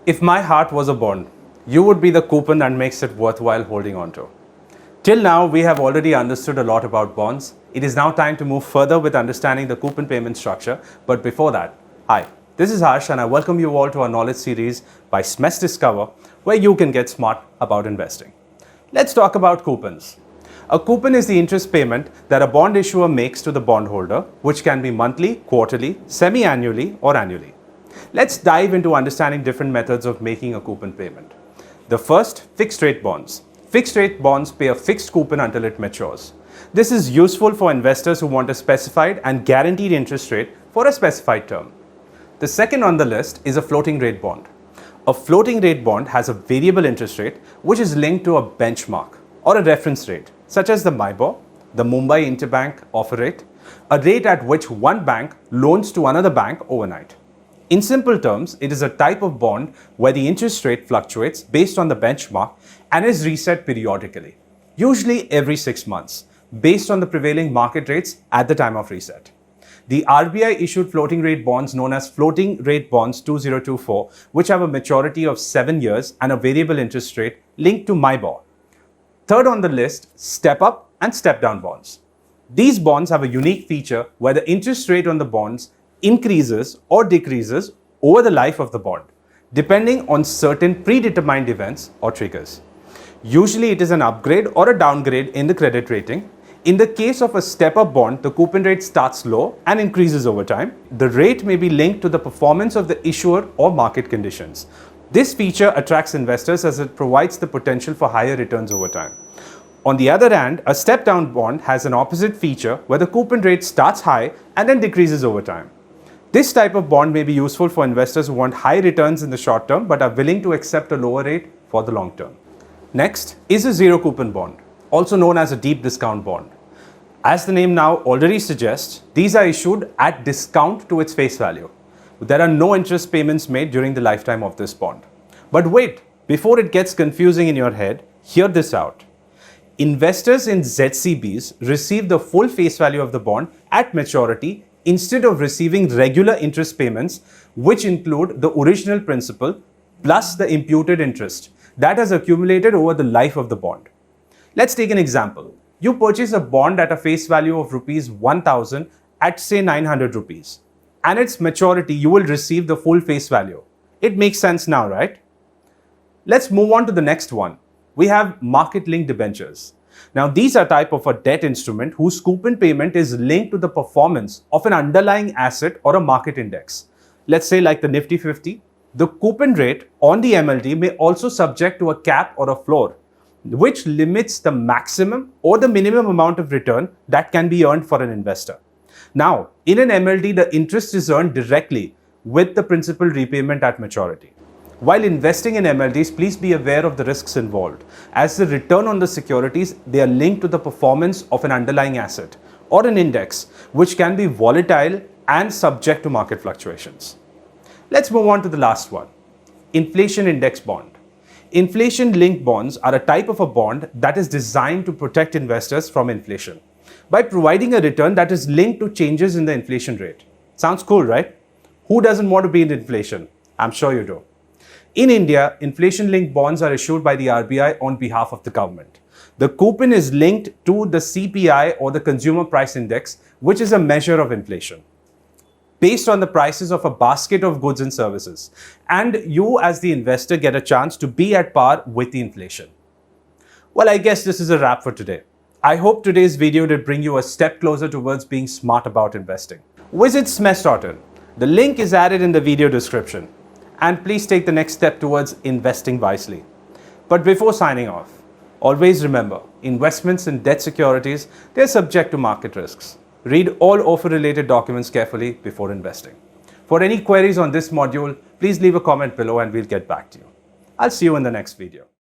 If my heart was a bond, you would be the coupon that makes it worthwhile holding on to. Till now, we have already understood a lot about bonds. It is now time to move further with understanding the coupon payment structure. But before that, hi, this is Harsh and I welcome you all to our knowledge series by SMEST Discover, where you can get smart about investing. Let's talk about coupons. A coupon is the interest payment that a bond issuer makes to the bondholder, which can be monthly, quarterly, semi-annually, or annually. Let's dive into understanding different methods of making a coupon payment. The first, fixed rate bonds. Fixed rate bonds pay a fixed coupon until it matures. This is useful for investors who want a specified and guaranteed interest rate for a specified term. The second on the list is a floating rate bond. A floating rate bond has a variable interest rate which is linked to a benchmark or a reference rate, such as the MIBOR, the Mumbai Interbank Offer Rate, a rate at which one bank loans to another bank overnight. In simple terms, it is a type of bond where the interest rate fluctuates based on the benchmark and is reset periodically, usually every 6 months, based on the prevailing market rates at the time of reset. The RBI issued floating rate bonds known as Floating Rate Bonds 2024, which have a maturity of 7 years and a variable interest rate linked to MIBOR. Third on the list, step-up and step-down bonds. These bonds have a unique feature where the interest rate on the bonds increases or decreases over the life of the bond, depending on certain predetermined events or triggers. Usually it is an upgrade or a downgrade in the credit rating. In the case of a step-up bond, the coupon rate starts low and increases over time. The rate may be linked to the performance of the issuer or market conditions. This feature attracts investors as it provides the potential for higher returns over time. On the other hand, a step-down bond has an opposite feature where the coupon rate starts high and then decreases over time. This type of bond may be useful for investors who want high returns in the short term but are willing to accept a lower rate for the long term. Next is a zero coupon bond, also known as a deep discount bond. As the name now already suggests, these are issued at discount to its face value. There are no interest payments made during the lifetime of this bond. But wait, before it gets confusing in your head, hear this out. Investors in ZCBs receive the full face value of the bond at maturity instead of receiving regular interest payments, which include the original principal plus the imputed interest that has accumulated over the life of the bond. Let's take an example. You purchase a bond at a face value of rupees 1000 at say 900 rupees. And its maturity, you will receive the full face value. It makes sense now, right? Let's move on to the next one. We have market-linked debentures. Now, these are type of a debt instrument whose coupon payment is linked to the performance of an underlying asset or a market index. Let's say like the Nifty 50. The coupon rate on the MLD may also subject to a cap or a floor, which limits the maximum or the minimum amount of return that can be earned for an investor. Now, in an MLD, the interest is earned directly with the principal repayment at maturity. While investing in MLDs, please be aware of the risks involved. As the return on the securities, they are linked to the performance of an underlying asset or an index, which can be volatile and subject to market fluctuations. Let's move on to the last one, inflation index bond. Inflation-linked bonds are a type of a bond that is designed to protect investors from inflation by providing a return that is linked to changes in the inflation rate. Sounds cool, right? Who doesn't want to be in inflation? I'm sure you do. In India, inflation-linked bonds are issued by the RBI on behalf of the government. The coupon is linked to the CPI or the Consumer Price Index, which is a measure of inflation, based on the prices of a basket of goods and services. And you as the investor get a chance to be at par with the inflation. Well, I guess this is a wrap for today. I hope today's video did bring you a step closer towards being smart about investing. Visit SMEST.in. The link is added in the video description. And please take the next step towards investing wisely. But before signing off, always remember, investments in debt securities, they're subject to market risks. Read all offer-related documents carefully before investing. For any queries on this module, please leave a comment below and we'll get back to you. I'll see you in the next video.